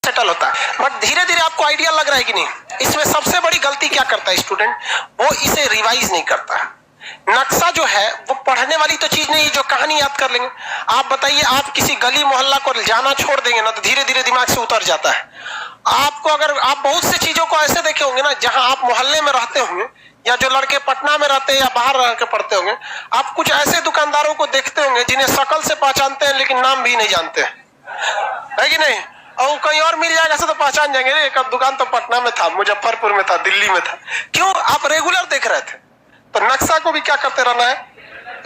Settle होता है। But धीरे धीरे आपको आइडिया लग रहा है कि नहीं, इसमें सबसे बड़ी गलती क्या करता है स्टूडेंट, वो इसे रिवाइज नहीं करता है। नक्शा जो है वो पढ़ने वाली तो चीज नहीं जो कहानी याद कर लेंगे। आप बताइए, आप किसी गली मोहल्ला को जाना छोड़ देंगे ना तो धीरे धीरे दिमाग से उतर जाता है। आपको अगर आप बहुत सी चीजों को ऐसे देखे होंगे ना, जहां आप मोहल्ले में रहते होंगे या जो लड़के पटना में रहते हैं या बाहर रह के पढ़ते होंगे, आप कुछ ऐसे दुकानदारों को देखते होंगे जिन्हें शक्ल से पहचानते हैं लेकिन नाम भी नहीं जानते है कि नहीं। और कहीं और मिल जाएगा तो पहचान जाएंगे, एक दुकान तो पटना में था, मुजफ्फरपुर में था, दिल्ली में था। क्यों? आप रेगुलर देख रहे थे। तो नक्शा को भी क्या करते रहना है,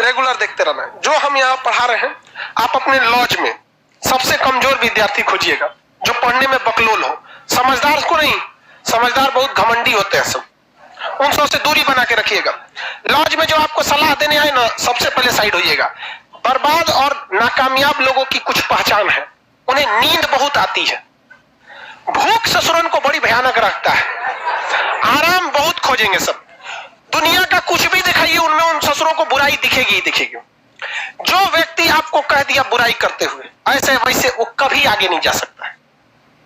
रेगुलर देखते रहना है। जो हम यहाँ पढ़ा रहे हैं, आप अपने लॉज में सबसे कमजोर विद्यार्थी खोजिएगा जो पढ़ने में बकलोल हो। समझदार को नहीं, समझदार बहुत घमंडी होते हैं सब, उन सब से दूरी बना के रखिएगा। लॉज में जो आपको सलाह देने आए ना, सबसे पहले साइड होइएगा। बर्बाद और नाकामयाब लोगों की कुछ पहचान है, उन्हें नींद बहुत आती है, भूख ससुरन को बड़ी भयानक रखता है, आराम बहुत खोजेंगे सब। दुनिया का कुछ भी दिखाइए, उनमें उन ससुरों को बुराई दिखेगी ही दिखेगी। जो व्यक्ति आपको कह दिया बुराई करते हुए ऐसे वैसे, वो कभी आगे नहीं जा सकता है,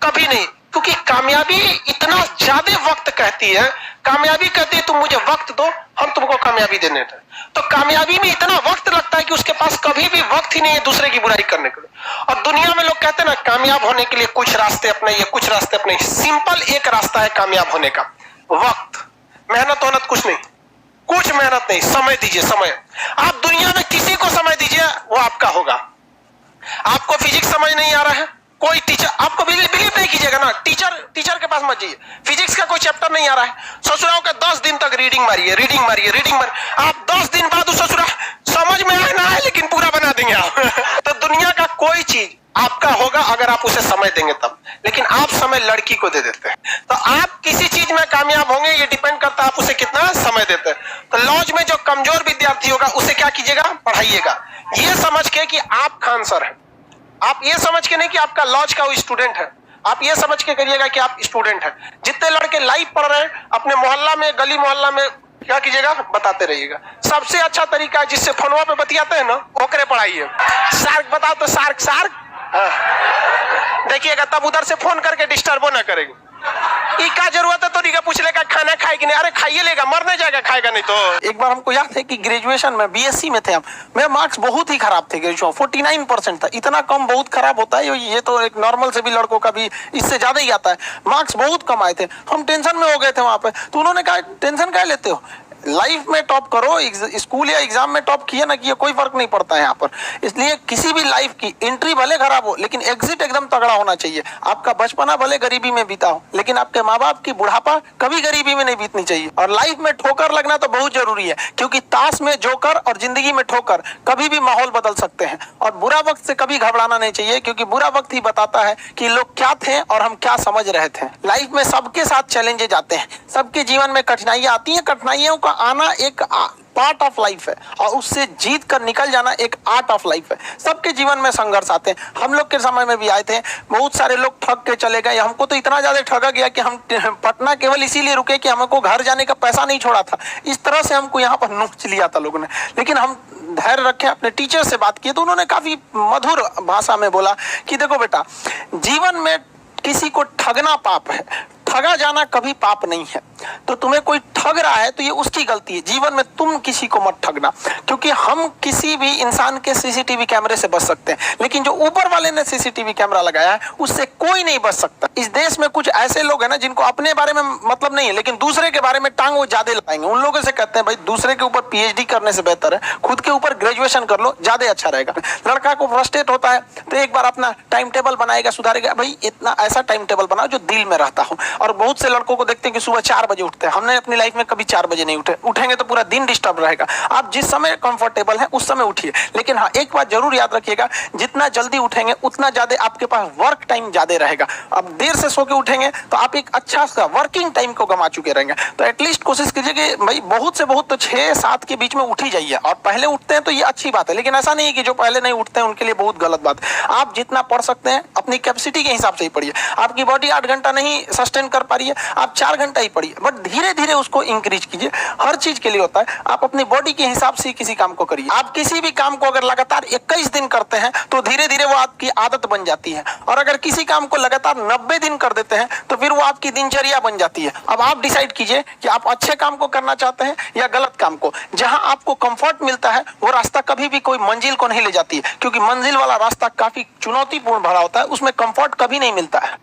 कभी नहीं। क्योंकि कामयाबी इतना ज्यादा वक्त कहती है, कामयाबी कहती है तुम मुझे वक्त दो, हम तुमको कामयाबी देने दें। तो कामयाबी में इतना वक्त लगता है कि उसके पास कभी भी वक्त ही नहीं है दूसरे की बुराई करने के लिए। और दुनिया में लोग कहते हैं ना, कामयाब होने के लिए कुछ रास्ते अपनाइए, कुछ रास्ते अपनाइए। सिंपल एक रास्ता है कामयाब होने का, वक्त। मेहनत वहनत कुछ नहीं, कुछ मेहनत नहीं, समय दीजिए। समय आप दुनिया में किसी को समय दीजिए, वो आपका होगा। आपको फिजिक्स समझ नहीं आ रहा है, कोई टीचर आपको बिलीव नहीं कीजिएगा ना, टीचर के पास मत जाइए। फिजिक्स का कोई चैप्टर नहीं आ रहा है, ससुराल का 10 दिन तक रीडिंग मारिए, रीडिंग मारिए, रीडिंग मारिए। आप 10 दिन बाद उस ससुराल समझ में आना है लेकिन पूरा बना देंगे आप। तो दुनिया का कोई चीज आपका होगा अगर आप उसे समय देंगे तब, लेकिन आप समय लड़की को दे देते हैं। तो आप किसी चीज में कामयाब होंगे, ये डिपेंड करता है आप उसे कितना समय देते हैं। तो लॉज में जो कमजोर विद्यार्थी होगा उसे क्या कीजिएगा, पढ़ाइएगा, ये समझ के कि आप खान सर है। आप ये समझ के नहीं कि आपका लॉज का वो स्टूडेंट है, आप ये समझ के करिएगा कि आप स्टूडेंट हैं। जितने लड़के लाइव पढ़ रहे हैं अपने मोहल्ला में, गली मोहल्ला में क्या कीजिएगा, बताते रहिएगा। सबसे अच्छा तरीका है जिससे फोनवा पे बतियाते हैं ना, ओकरे पढ़ाइए। सार्क बताओ तो सार्क सार्क, हाँ देखिएगा, तब उधर से फोन करके डिस्टर्बो ना करेगी। क्या जरूरत है तो नहीं पूछ लेगा खाना खाएगी नहीं, अरे खाइए लेगा, मरने जाएगा, खाएगा नहीं तो। एक बार हमको याद है कि ग्रेजुएशन में बीएससी में थे हम, मेरे मार्क्स बहुत ही खराब थे, ग्रेजुएशन 49% था। इतना कम बहुत खराब होता है, ये तो एक नॉर्मल से भी लड़कों का भी इससे ज्यादा ही आता है। मार्क्स बहुत कम आए थे, हम टेंशन में हो गए थे वहां पे। तो उन्होंने कहा टेंशन क्या लेते हो, लाइफ में टॉप करो, स्कूल या एग्जाम में टॉप किया ना किया कोई फर्क नहीं पड़ता है यहाँ पर। इसलिए किसी भी लाइफ की एंट्री भले खराब हो लेकिन एग्जिट एकदम तगड़ा होना चाहिए। आपका बचपना भले गरीबी में बीता हो लेकिन आपके माँ बाप की बुढ़ापा कभी गरीबी में नहीं बीतनी चाहिए। और लाइफ में ठोकर लगना तो बहुत जरूरी है, क्योंकि ताश में जोकर और जिंदगी में ठोकर कभी भी माहौल बदल सकते हैं। और बुरा वक्त से कभी घबराना नहीं चाहिए, क्योंकि बुरा वक्त ही बताता है कि लोग क्या थे और हम क्या समझ रहे थे। लाइफ में सबके साथ चैलेंजेस आते हैं, सबके जीवन में कठिनाइयां आती हैं। कठिनाइयों का आना एक पार्ट ऑफ लाइफ है और उससे जीत कर निकल जाना एक आर्ट ऑफ लाइफ है। सबके जीवन में संघर्ष आते हैं, हम लोग के समय में भी आए थे। बहुत सारे लोग ठग के चले गए, हमको तो इतना ज्यादा ठगा गया कि हम पटना केवल इसीलिए रुके कि हमको घर जाने का पैसा नहीं छोड़ा था। इस तरह से हमको यहाँ पर नोच लिया था लोगों ने, लेकिन हम धैर्य रखे, अपने टीचर से बात की तो उन्होंने काफी मधुर भाषा में बोला कि देखो बेटा, जीवन में किसी को ठगना पाप है, ठगा जाना कभी पाप नहीं है। तो तुम्हें कोई ठग रहा है तो ये उसकी गलती है, जीवन में तुम किसी को मत ठगना। क्योंकि हम किसी भी इंसान के सीसीटीवी कैमरे से बच सकते हैं, लेकिन जो ऊपर वाले ने सीसीटीवी कैमरा लगाया है उससे कोई नहीं बच सकता। इस देश में कुछ ऐसे लोग हैं ना जिनको अपने बारे में मतलब नहीं है, लेकिन दूसरे के बारे में टांग वो ज्यादा लगाएंगे। उन लोगों से कहते हैं भाई दूसरे के ऊपर पीएचडी करने से बेहतर है खुद के ऊपर ग्रेजुएशन कर लो, ज्यादा अच्छा रहेगा। लड़का को फ्रस्ट्रेट होता है तो एक बार अपना टाइम टेबल बनाएगा, सुधारेगा, भाई इतना ऐसा टाइम टेबल बनाओ जो दिल में रहता हो। और बहुत से लड़कों को देखते हैं कि सुबह 4 बजे उठते हैं, हमने अपनी लाइफ में कभी 4 बजे नहीं उठेंगे तो पूरा दिन डिस्टर्ब रहेगा। आप जिस समय कंफर्टेबल है उस समय उठिए, लेकिन हाँ एक बात जरूर याद रखिएगा, जितना जल्दी उठेंगे उतना ज्यादा आपके पास वर्क टाइम ज्यादा रहेगा। अब देर से सो के उठेंगे तो आप एक अच्छा सा वर्किंग टाइम को गंवा चुके रहेंगे। तो एटलीस्ट कोशिश कीजिए कि भाई बहुत से बहुत तो 6-7 के बीच में उठ ही जाइए। और पहले उठते हैं तो ये अच्छी बात है, लेकिन ऐसा नहीं है कि जो पहले नहीं उठते हैं उनके लिए बहुत गलत बात। आप जितना पढ़ सकते हैं अपनी कैपेसिटी के हिसाब से ही पढ़िए। आपकी बॉडी 8 घंटा नहीं सस्टेन कर पा रही है, आप 4 घंटा ही पढ़िए। बट धीरे धीरे उसको इंक्रीज कीजिए। हर चीज के लिए होता है, आप अपनी बॉडी के हिसाब से किसी काम को करिए। आप किसी भी काम को अगर लगातार 21 दिन करते हैं तो धीरे धीरे वो आपकी आदत बन जाती है, और अगर किसी काम को लगातार 90 दिन कर देते हैं तो फिर वो आपकी दिनचर्या बन जाती है। अब आप डिसाइड कीजिए कि आप अच्छे काम को करना चाहते हैं या गलत काम को। जहां आपको कंफर्ट मिलता है वो रास्ता कभी भी कोई मंजिल को नहीं ले जाती है, क्योंकि मंजिल वाला रास्ता काफी चुनौतीपूर्ण भरा होता है, उसमें कंफर्ट कभी नहीं मिलता है।